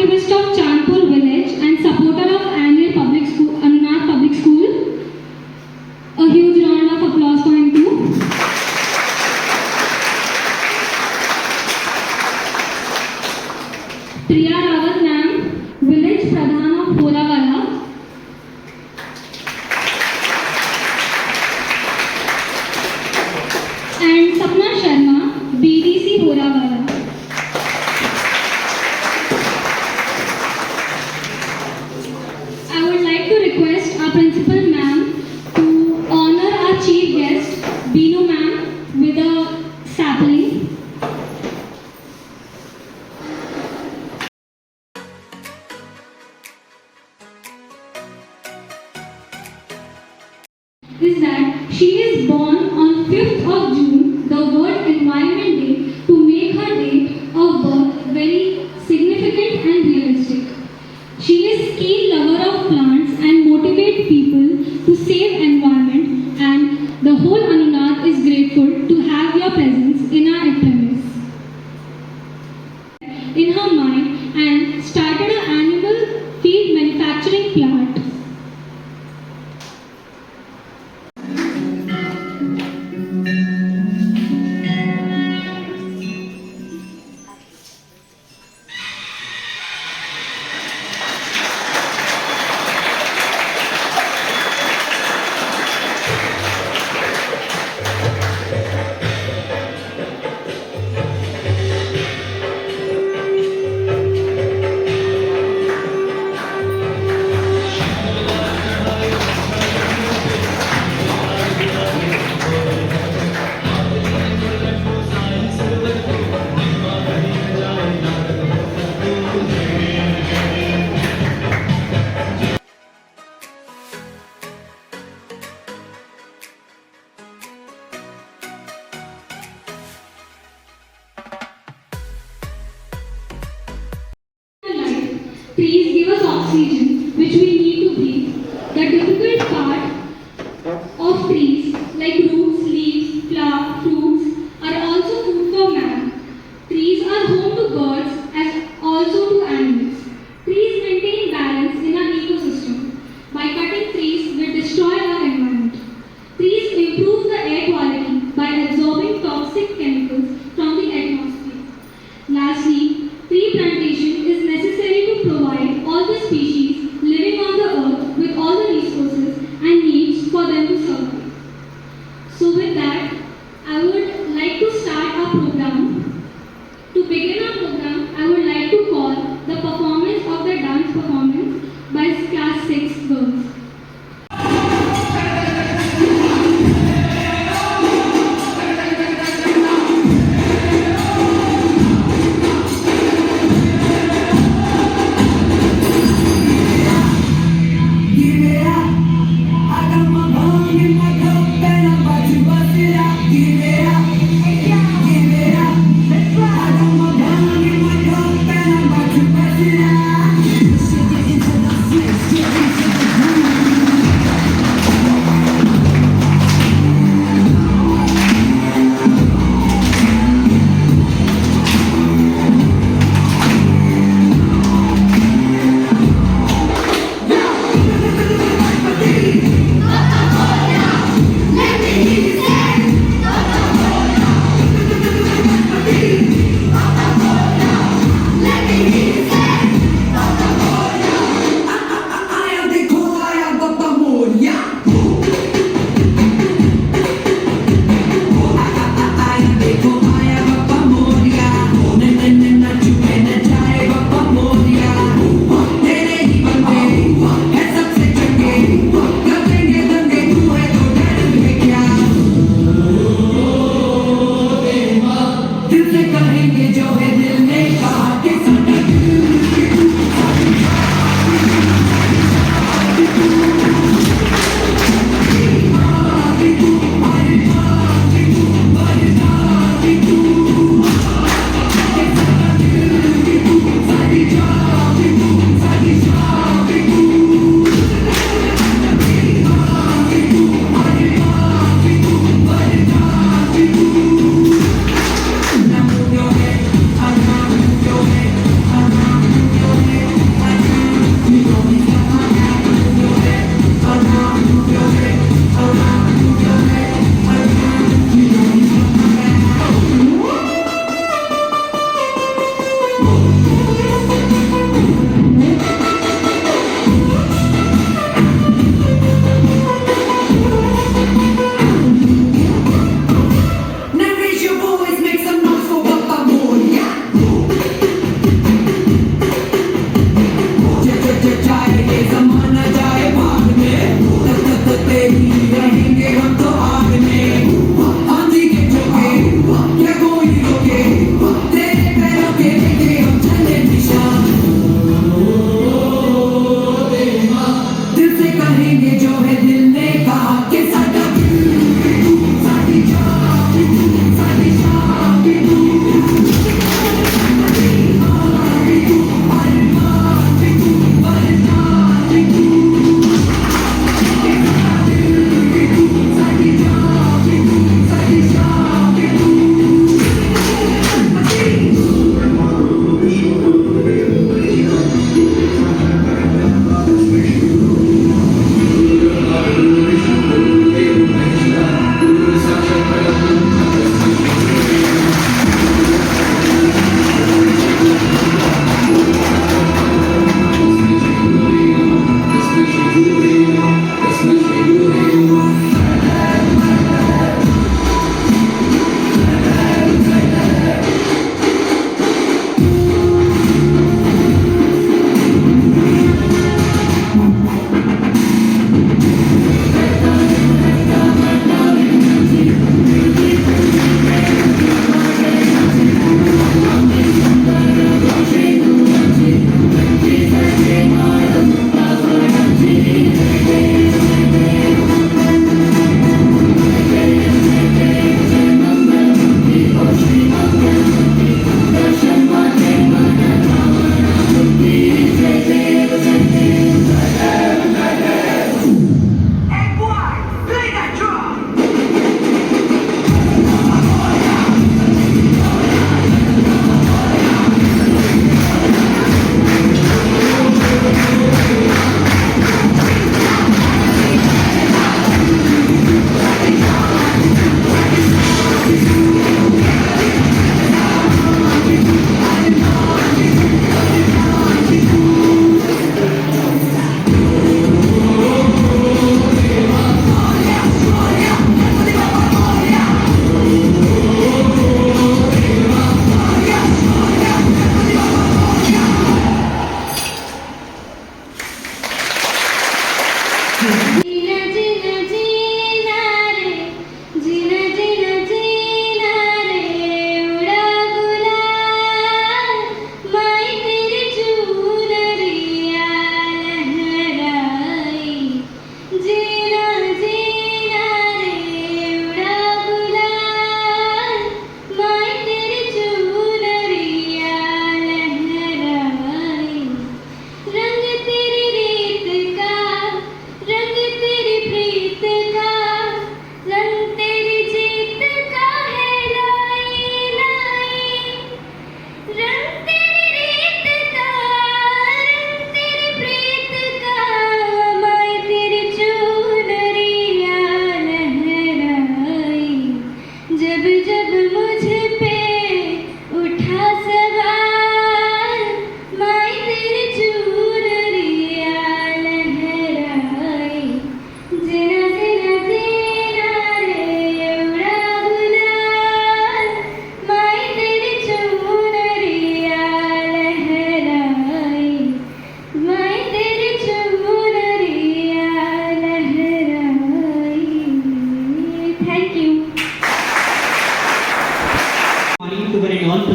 activist of Chandpur village and supporter of annual public school, Anunath Public School. A huge round of applause for him too. Priya Rawat ma'am, village Pradhan of Horawala. And Sapna Sharma, BDC Horawala. I would like to request our principal ma'am to honor our chief guest, Binu ma'am, with a sapling. Is that she is born on 5th of June, the World Environment Day, to make her date of birth very significant and realistic. She is keen lover of plants and motivate people to save environment, and the whole Anunath is grateful to have your presence in our premise. In her mind and started an animal feed manufacturing plant. Trees give us oxygen, which we need to breathe. The difficult part of trees, like roots, leaves, flower, fruits, are also food for man. Trees are home to birds as also to animals. Trees maintain balance in our ecosystem. By cutting trees, we destroy our environment. Trees improve the air quality by absorbing toxic chemicals from the atmosphere. Lastly, tree plantation is necessary to provide all the species living on the earth with all the resources and needs for them to survive. So with that, I would like to start our program. To begin our program, I would like to call the performance of the dance performance by class 6 girls.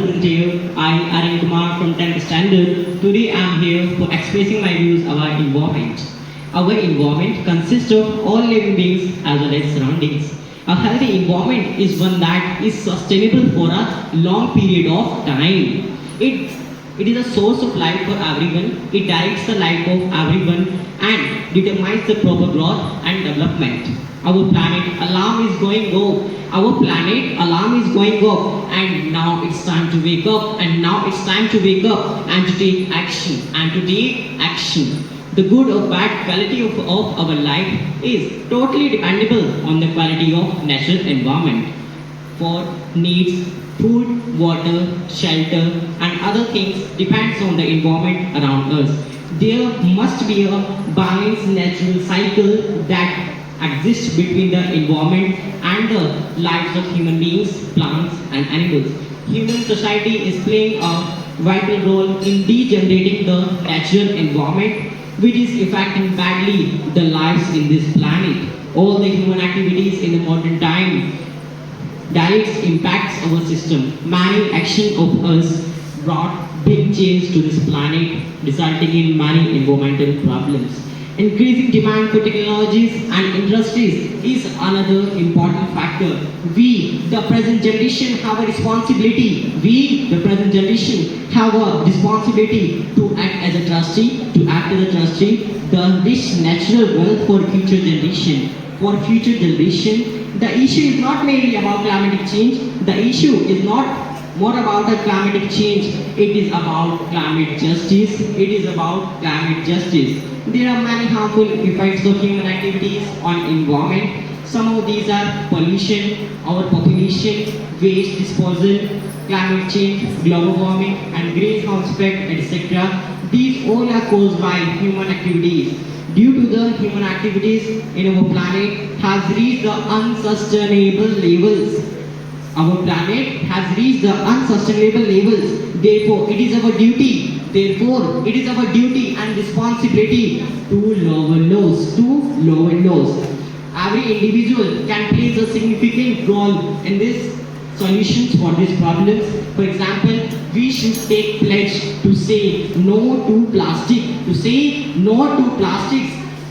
representative. I, Aryan Kumar from 10th standard. Today I am here for expressing my views about environment. Our environment consists of all living beings as well as surroundings. A healthy environment is one that is sustainable for a long period of time. It is a source of life for everyone. It directs the life of everyone and determines the proper growth and development. Our planet alarm is going off. Our planet alarm is going off, and now it's time to wake up. And now it's time to wake up and to take action. And to take action. The good or bad quality of our life is totally dependable on the quality of natural environment. For needs, food, water, shelter, and other things depends on the environment around us. There must be a balanced natural cycle that exists between the environment and the lives of human beings, plants, and animals. Human society is playing a vital role in degenerating the natural environment, which is affecting badly the lives in this planet. All the human activities in the modern time directs impacts our system. Many actions of us brought big change to this planet, resulting in many environmental problems. Increasing demand for technologies and industries is another important factor. We, the present generation, have a responsibility. We, the present generation, have a responsibility to act as a trustee, the rich natural wealth for future generation. For future generation, the issue is not merely about climatic change. The issue is not more about the climatic change. It is about climate justice. It is about climate justice. There are many harmful effects of human activities on environment. Some of these are pollution, overpopulation, waste disposal, climate change, global warming, and greenhouse effect, etc. These all are caused by human activities. Due to the human activities in our planet has reached the unsustainable levels. Our planet has reached the unsustainable levels. Therefore, it is our duty. Therefore, it is our duty and responsibility to lower laws. Every individual can play a significant role in this solutions for these problems. For example, we should take pledge to say no to plastic.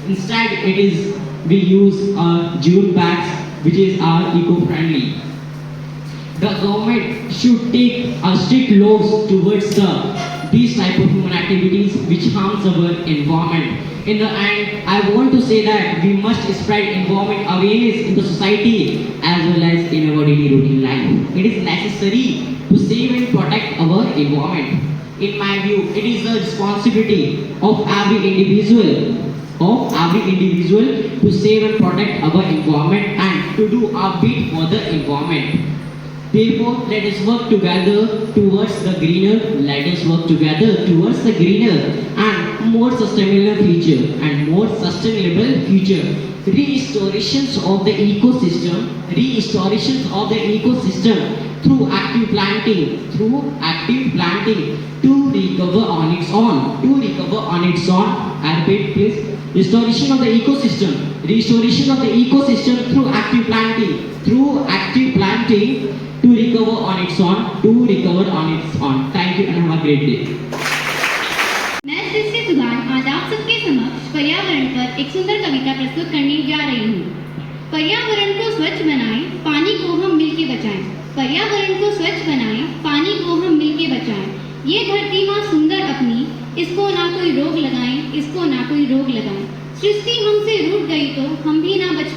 Instead, we use jute bags, which is eco-friendly. The government should take strict laws towards these type of human activities which harms our environment. In the end, I want to say that we must spread environment awareness in the society as well as in our daily routine life. It is necessary to save and protect our environment. In my view, it is the responsibility of every individual to save and protect our environment and to do our bit for the environment. Therefore, let us work together towards the greener. And more sustainable future. Restorations of the ecosystem through active planting to recover on its own. I repeat, please. Restoration of the ecosystem through active planting to recover on its own. Thank you and have a great day. मैं सृष्टि सुधान आज आप सबके समक्ष पर्यावरण पर एक सुंदर कविता प्रस्तुत करने जा रही हूँ। पर्यावरण को स्वच्छ बनाएं, पानी को हम मिलके बचाएं। पर्यावरण को स्वच्छ बनाएं, पानी को हम मिलके बचाएं। ये धरती माँ सुंदर अपनी, इसको ना कोई रोग लगाएं। सृष्टि हमसे रूठ गई तो हम भी ना बच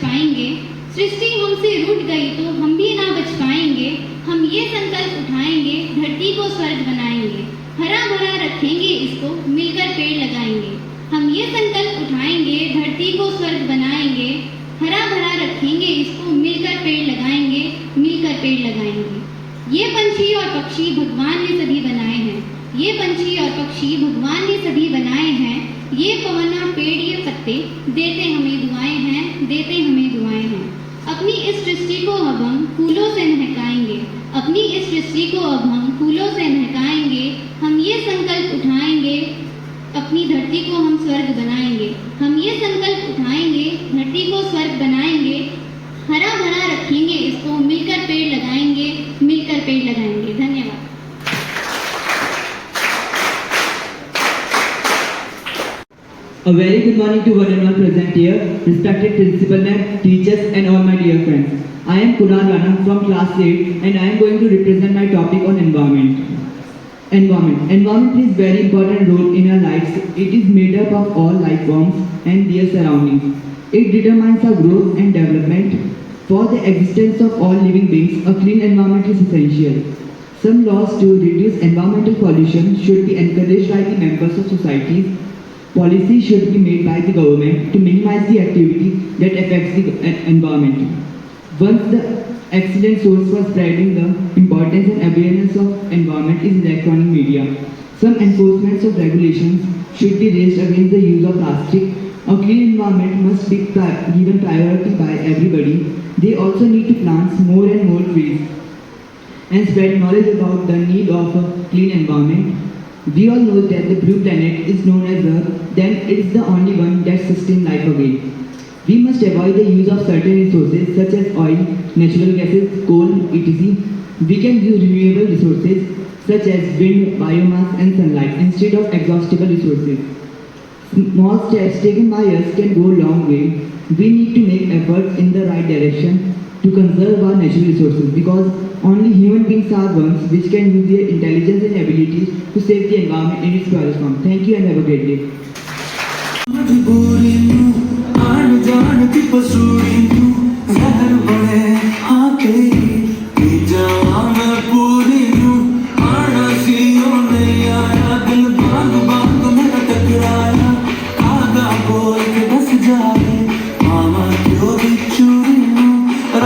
पाएंगे। हम ये संकल्प उठाएंगे, धरती को स्वर्ग बनाएंगे। हरा भरा रखेंगे इसको, मिलकर पेड़ लगाएंगे। हम ये संकल्प उठाएंगे, धरती को स्वर्ग बनाएंगे। हरा भरा रखेंगे इसको, मिलकर पेड़ लगाएंगे। ये पंछी और पक्षी भगवान ने सभी बनाए हैं। ये पवन और पेड़, ये पत्ते देते हमें दुआएं हैं। अपनी इस सृष्टि को अब हम फूलों से महकाएंगे। हम ये संकल्प उठाएंगे, अपनी धरती को हम स्वर्ग बनाएंगे। हरा भरा रखेंगे इसको, मिलकर पेड़ लगाएंगे। धन्यवाद। A very good morning to one and all present here, respected principal ma'am, teachers and all my dear friends. I am Kunal Rana from class 8 and I am going to represent my topic on environment. Environment plays very important role in our lives. It is made up of all life forms and their surroundings. It determines our growth and development. For the existence of all living beings, a clean environment is essential. Some laws to reduce environmental pollution should be encouraged by the members of societies. Policy should be made by the government to minimize the activity that affects the environment. Once the excellent source for spreading the importance and awareness of environment is electronic media. Some enforcements of regulations should be raised against the use of plastic. A clean environment must be given priority by everybody. They also need to plant more and more trees and spread knowledge about the need of a clean environment. We all know that the blue planet is known as Earth, then it is the only one that sustains life away. We must avoid the use of certain resources such as oil, natural gases, coal, etc. We can use renewable resources such as wind, biomass and sunlight instead of exhaustible resources. Small steps taken by us can go a long way. We need to make efforts in the right direction to conserve our natural resources because only human beings are ones which can use their intelligence and abilities to save the environment in its purest form. Thank you and have a great day. मजबूरी नू आन जान दी पसूरी नू जहर बने हाँ तेरी P जावा मैं पूरी नू आना सीओ नहीं आया दिल बाग बाग मेरा टकराया आगा बोल के बस जाए मामा क्यों दी चूरी नू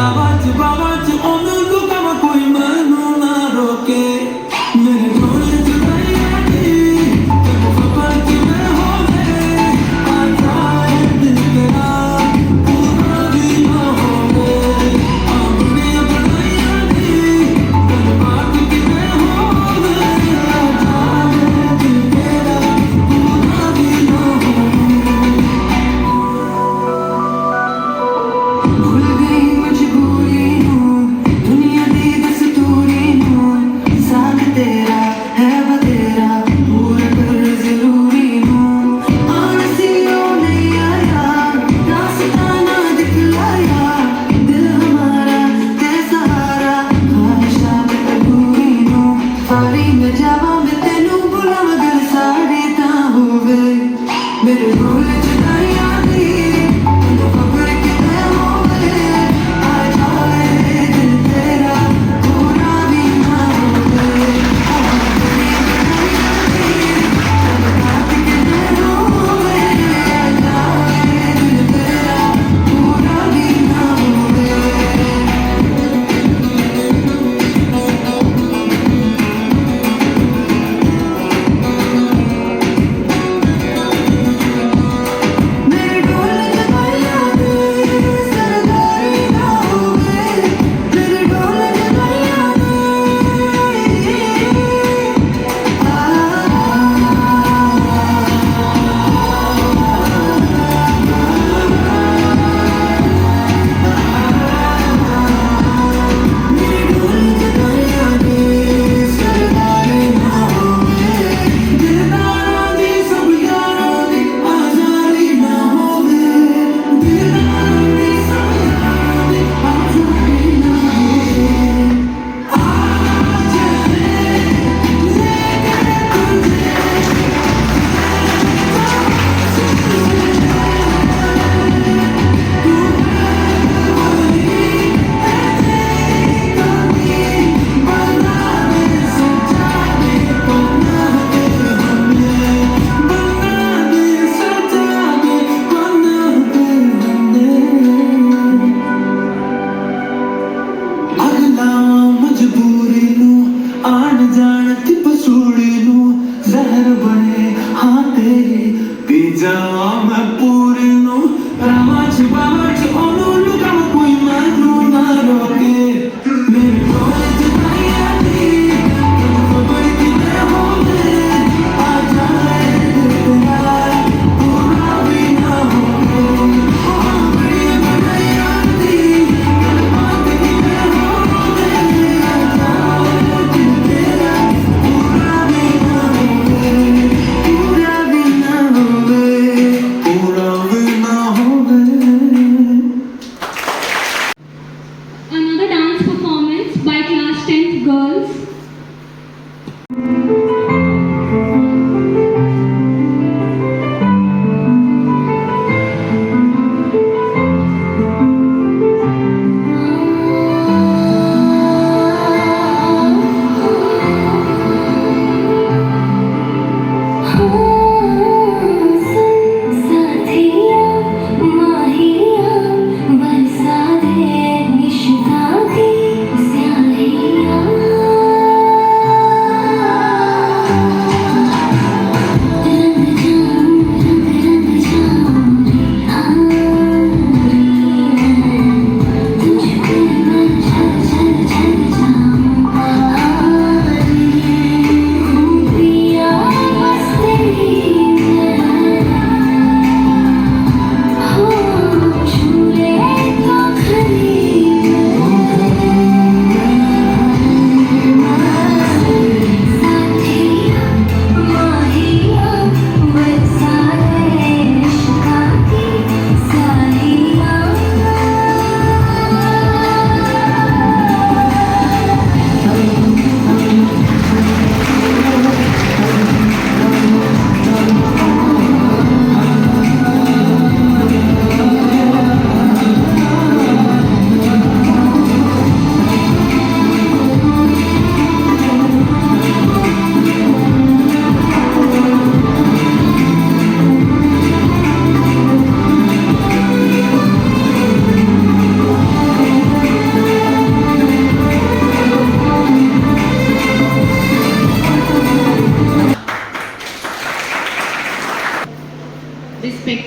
रावाच बावाच ओनू लुका मैं कोई मैनू ना रोके मेरे ढोले चुराई आती तेरे खबर की मैं हो गए आजा है दिल तेरा पूरा भी ना हो गए आंगने बनाई आती तेरे बात की मैं हो गए आजा है दिल तेरा पूरा भी ना हो भूल गई मजबूरी नू दुनिया दी दस्तूरी नू साथ तेरा है बतेरा पूरा कर जरूरी नू आलसियों नहीं आया रास्ता ना दिखलाया दिल हमारा तेरे सहारा ख्वाहिशा में अधूरी नू सारी में जावा मैं तेनू बुला दिल साड़ी ता हो गए मेरे भूल जुदाई आती तेनू खबर कि मैं हो गए आ जाए दिल तेरा पूरा भी ना हो गए बात कि मैं हो गए आ जाए दिल तेरा पूरा भी ना हो गए मेरे ढोल जगाया दे सरदारी ना हो गए मेरे ढोल जगाया दे मेरे ढोल जगाया दे सरदारी ना हो गए दिलदारा दी सब यारा दी आजारी ना हो गए दिलदारा दी सब यारा दी आजारी ना हो गए आज अगला मजबूरी नू आन जान ती पसूड़ी नू जहर बने हाँ तेरी पी जावा मैं पूरी नू रामाच बावाच ओनू लुका मैं कोई मैनू ना रोके मेरे ढोले जगाई आती तेनू खबर कि मैं हो गए आ जाए दिल तेरा पूरा भी ना हो गए आंगने बनाई आती तेरे बात की मैं हो गए आ जाए दिल तेरा पूरा भी ना हो गए पूरा भी ना हो गए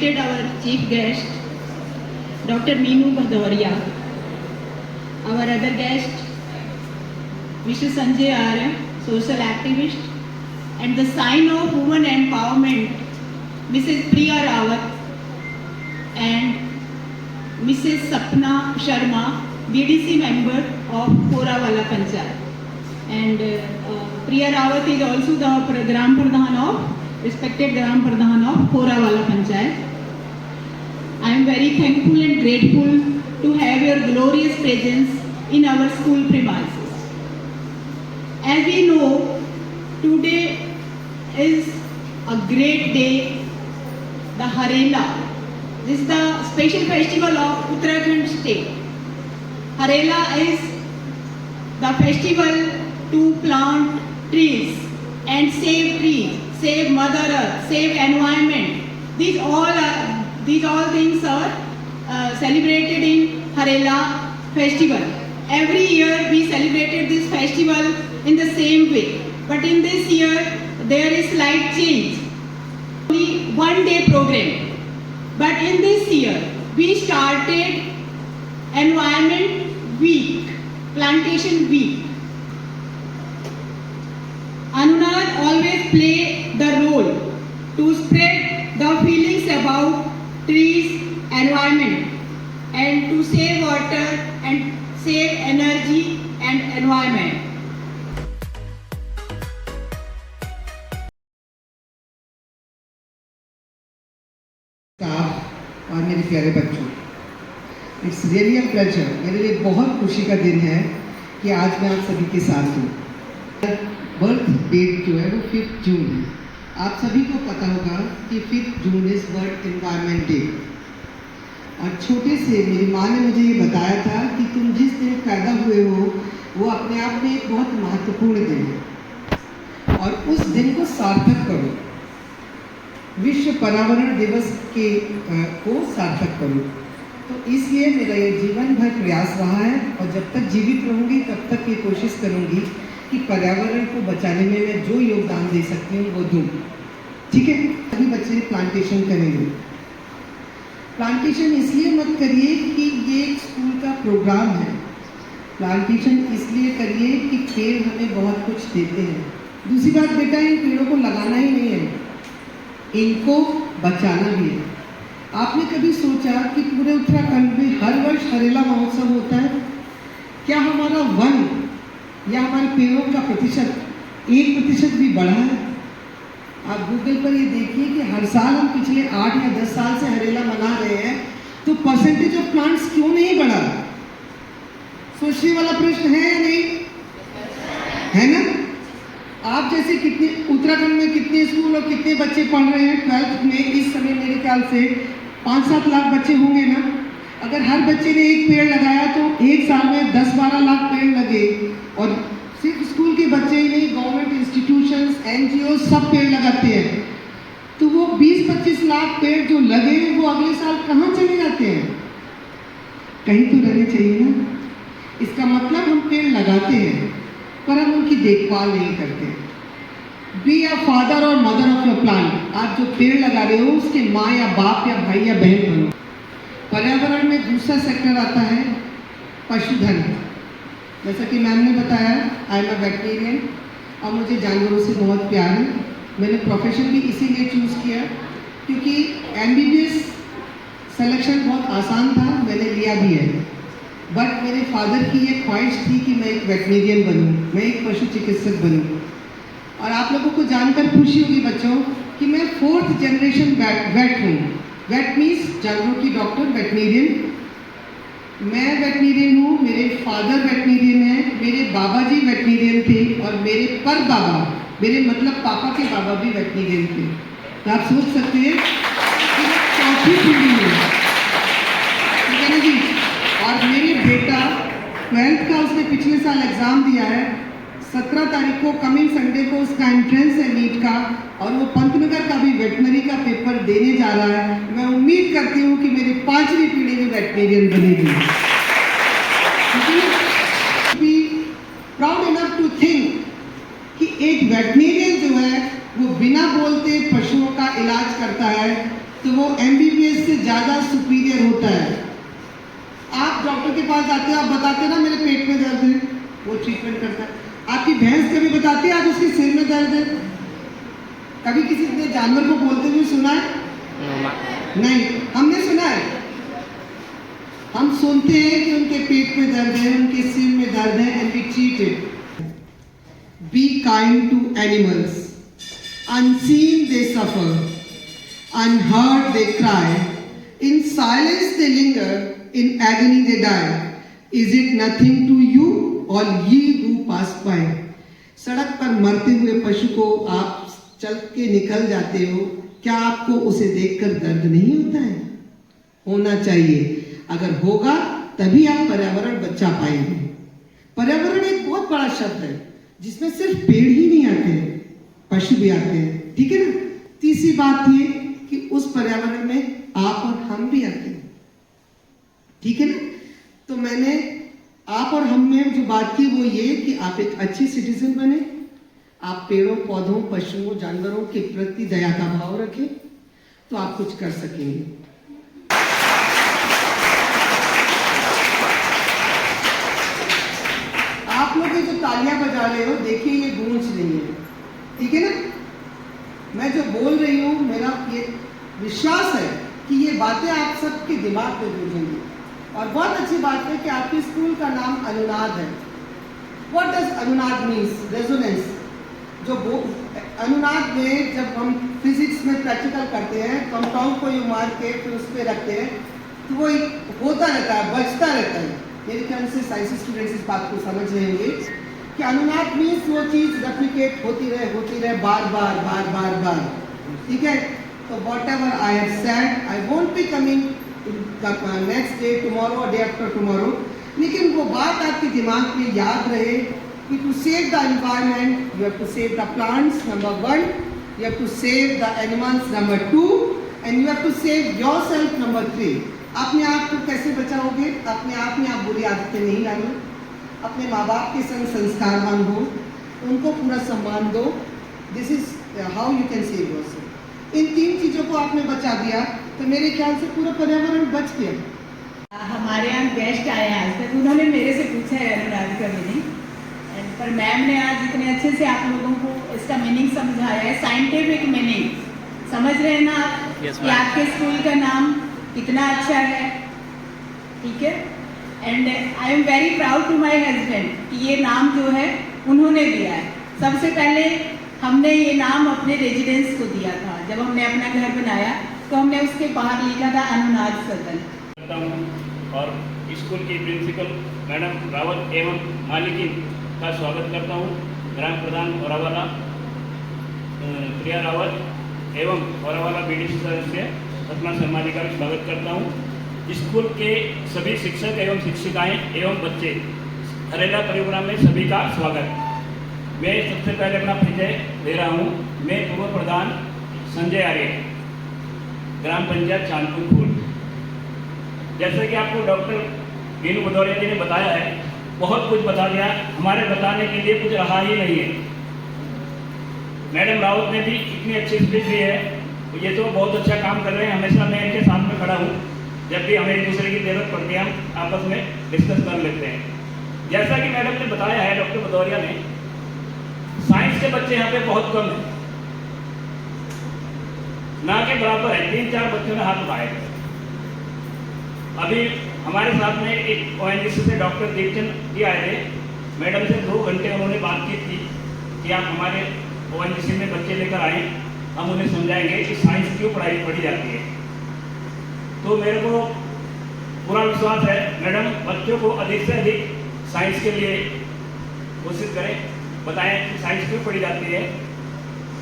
invited our chief guest, Dr. Meenu Bhadauria, our other guest, Mr. Sanjay Arya, social activist, and the sign of women empowerment, Mrs. Priya Rawat, and Mrs. Sapna Sharma, BDC member of Porawala Panchayat. And Priya Rawat is also the Gram Pradhan of, respected Gram Pradhan of Porawala Panchayat. I am very thankful and grateful to have your glorious presence in our school premises. As we know, today is a great day, the Harela. This is the special festival of Uttarakhand state. Harela is the festival to plant trees and save Mother Earth, save environment. These all things are celebrated in Harela festival. Every year we celebrated this festival in the same way. But in this year there is slight change. Only one day program. But in this year we started Environment Week, Plantation Week. Anunad always play the role to spread the feelings about trees, environment, and to save water and save energy and environment. Staff और मेरे प्यारे बच्चों, it's really a pleasure, मेरे लिए बहुत खुशी का दिन है कि आज मैं आप सभी के साथ हूँ। बर्थ डेट जो है वो 5 जून है। आप सभी को पता होगा कि 5 जून इज़ वर्ल्ड एनवायरनमेंट डे। और छोटे से मेरी माँ ने मुझे ये बताया था कि तुम जिस दिन पैदा हुए हो वो अपने आप में एक बहुत महत्वपूर्ण दिन है और उस दिन को सार्थक करो, विश्व पर्यावरण दिवस के को सार्थक करो। तो इसलिए मेरा ये जीवन भर प्रयास रहा है और जब तक जीवित रहूँगी तब तक ये कोशिश करूँगी कि पर्यावरण को बचाने में मैं जो योगदान दे सकती हूँ वो दूँ। ठीक है, सभी बच्चे प्लांटेशन करेंगे। प्लांटेशन इसलिए मत करिए कि ये एक स्कूल का प्रोग्राम है, प्लांटेशन इसलिए करिए कि पेड़ हमें बहुत कुछ देते हैं। दूसरी बात बेटा, इन पेड़ों को लगाना ही नहीं है, इनको बचाना भी है। आपने कभी सोचा कि पूरे उत्तराखंड में हर वर्ष हरेला महोत्सव होता है? क्या हमारा वन या हमारे पेड़ों का प्रतिशत 1% भी बढ़ा है? आप गूगल पर ये देखिए कि हर साल हम पिछले 8 या 10 साल से हरेला मना रहे हैं, तो परसेंटेज ऑफ प्लांट्स क्यों नहीं बढ़ा? सोचने वाला प्रश्न है या नहीं? है ना? आप जैसे कितने उत्तराखंड में कितने स्कूल और कितने बच्चे पढ़ रहे हैं 12th में? इस समय मेरे ख्याल से 5-7 लाख बच्चे होंगे ना। अगर हर बच्चे ने एक पेड़ लगाया तो एक साल में 10-12 लाख पेड़ लगे। और सिर्फ स्कूल के बच्चे ही नहीं, गवर्नमेंट इंस्टीट्यूशंस, NGO सब पेड़ लगाते हैं। तो वो 20-25 लाख पेड़ जो लगे वो अगले साल कहाँ चले जाते हैं? कहीं तो रहने चाहिए ना। इसका मतलब हम पेड़ लगाते हैं पर हम उनकी देखभाल नहीं करते। बी अ फादर और मदर ऑफ योर प्लांट। आप जो पेड़ लगा रहे हो उसके माँ या बाप या भाई या बहन बनो। पर्यावरण में दूसरा सेक्टर आता है पशुधन। जैसा कि मैम ने बताया, आई एम अ वेटरिनरियन और मुझे जानवरों से बहुत प्यार है। मैंने प्रोफेशन भी इसीलिए चूज़ किया क्योंकि MBBS सिलेक्शन बहुत आसान था, मैंने लिया भी है। बट मेरे फादर की ये ख्वाहिश थी कि मैं एक वेटरिनरियन बनूं, मैं एक पशु चिकित्सक बनूं। और आप लोगों को जानकर खुशी होगी बच्चों कि मैं 4th जनरेशन वेट हूँ। वेट मीन्स जानवरों की डॉक्टर, वेटरिनरियन। मैं वेटरिनरियन हूँ, मेरे फादर वेटरिनरियन हैं, मेरे बाबा जी वेटरिनरियन थे और मेरे परबाबा, मेरे मतलब पापा के बाबा भी वेटरिनरियन थे। तो आप सोच सकते हैं कि मैं चौथी पीढ़ी हूँ, ठीक है ना जी। और मेरे बेटा 12th का उसने पिछले साल एग्ज़ाम दिया है। 17 तारीख को कमिंग संडे को उसका एंट्रेंस है नीट का और वो पंतनगर का भी वेटनरी का पेपर देने जा रहा है। मैं उम्मीद करती हूँ कि मेरी 5वीं पीढ़ी भी वेटनरियन बनेगी। Be proud enough to think कि एक वेटनरियन जो है वो बिना बोलते पशुओं का इलाज करता है। तो वो MBBS से ज़्यादा सुपीरियर होता है। आप डॉक्टर के पास जाते हो, आप बताते हो ना मेरे पेट में दर्द है, वो ट्रीटमेंट करता है। आपकी भैंस कभी बताती है आज उसके सिर में दर्द है? कभी किसी ने जानवर को बोलते हुए सुना है? नहीं, हमने सुना है। हम सुनते हैं कि उनके पेट में दर्द है, उनके सिर में दर्द है, and we treat it. Be kind to animals. Unseen they suffer, unheard they cry, in silence they linger, in agony they die. Is it nothing to you, all ye who pass by? सड़क पर मरते हुए पशु को आप चल के निकल जाते हो, क्या आपको उसे देखकर दर्द नहीं होता है? होना चाहिए। अगर होगा तभी आप पर्यावरण बचा पाएंगे। पर्यावरण एक बहुत बड़ा शब्द है जिसमें सिर्फ पेड़ ही नहीं आते हैं, पशु भी आते हैं, ठीक है ना। तीसरी बात ये कि उस पर्यावरण में आप और हम भी आते हैं, ठीक है ना। तो मैंने आप और हम में जो बात की वो ये कि आप एक अच्छी सिटीजन बने, आप पेड़ों पौधों पशुओं जानवरों के प्रति दया का भाव रखें, तो आप कुछ कर सकेंगे। आप लोग ये जो तालियां बजा रहे हो, देखिए ये गूंज नहीं है, ठीक है ना। मैं जो बोल रही हूँ, मेरा ये विश्वास है कि ये बातें आप सबके दिमाग में गूंजेंगी। और बहुत अच्छी बात है कि आपके स्कूल का नाम अनुनाद है। व्हाट डज अनुनाद मीन्स? रेजोनेंस। जो अनुनाद में जब हम फिजिक्स में प्रैक्टिकल करते हैं तो हम टॉन्ग को यूं मार के फिर उस पर रखते हैं तो वो होता रहता है, बजता रहता है। मेरे ख्याल से साइंस स्टूडेंट्स इस बात को समझ रहे होंगे कि अनुनाद मीन्स वो चीज़ रेप्लिकेट होती रहे बार बार, ठीक है। तो whatever I have said, I won't be coming next day, tomorrow और डे आफ्टर टुमारो, लेकिन वो बात आपके दिमाग में याद रहे कि to save the environment you have to save the plants, number 1, you have to save the animals, number 2, and you have to save yourself, number 3। अपने आप को कैसे बचाओगे? अपने आप में आप बुरी आदतें नहीं डालो, अपने माँ बाप के संग संस्कारवान हो, उनको पूरा सम्मान दो। This is how you can save yourself. इन 3 चीज़ों को आपने बचा दिया तो मेरे ख्याल से पूरा पर्यावरण बच गया। हमारे यहाँ गेस्ट आए हैं आज तक, उन्होंने मेरे से पूछा है अनुराग का मीनिंग, पर मैम ने आज इतने अच्छे से आप लोगों को इसका मीनिंग समझाया है, साइंटिफिक मीनिंग। समझ रहे हैं ना आप कि आपके स्कूल का नाम कितना अच्छा है, ठीक है। And I am very proud to my husband कि ये नाम जो है उन्होंने दिया है। सबसे पहले हमने ये नाम अपने रेजिडेंस को दिया था, जब हमने अपना घर बनाया तो हमने उसके बाहर लिखा था अनुनाद सदन। और स्कूल की प्रिंसिपल मैडम रावत एवं मालिकिन का स्वागत करता हूँ। ग्राम प्रधान औरावाला प्रिया रावत एवं औरावाला BDC सदस्य सपना शर्मा जी का भी स्वागत करता हूँ। स्कूल के सभी शिक्षक एवं शिक्षिकाएं एवं बच्चे, हरेला परिवार में सभी का स्वागत। मैं सबसे पहले अपना परिचय दे रहा हूँ। मैं पूर्व प्रधान संजय आर्य, ग्राम पंचायत चांदपुर फूल। जैसे कि आपको डॉक्टर मीनू भदौरिया जी ने बताया है, बहुत कुछ बता दिया, हमारे बताने के लिए कुछ रहा ही नहीं है। मैडम रावत ने भी इतनी अच्छी स्पीच दी है, तो ये तो बहुत अच्छा काम कर रहे हैं। हमेशा मैं इनके साथ में खड़ा हूँ, जब भी हमें एक दूसरे की जरूरत पड़ती है हम आपस में डिस्कस कर लेते हैं। जैसा कि मैडम ने बताया है, डॉक्टर भदौरिया ने, साइंस के बच्चे यहाँ पे बहुत कम हैं, ना के बराबर है। 3-4 बच्चों ने हाथ उठाए। अभी हमारे साथ में एक ONGC से डॉक्टर दीपचंद जी आए थे। मैडम से 2 घंटे उन्होंने बात की थी कि आप हमारे ONGC में बच्चे लेकर आए, हम उन्हें समझाएंगे कि साइंस क्यों पढ़ी जाती है। तो मेरे को पूरा विश्वास है मैडम बच्चों को अधिक से अधिक साइंस के लिए कोशिश करें, बताएं कि साइंस क्यों पढ़ी जाती है।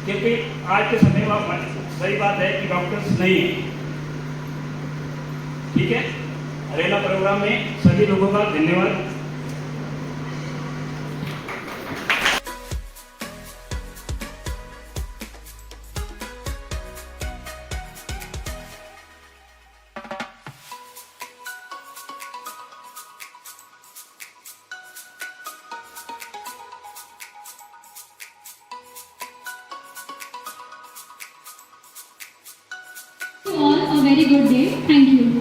क्योंकि आज के समय में सही बात है कि डॉक्टर्स नहीं है, ठीक है। हरेला प्रोग्राम में सभी लोगों का धन्यवाद। all a very good day. Thank you.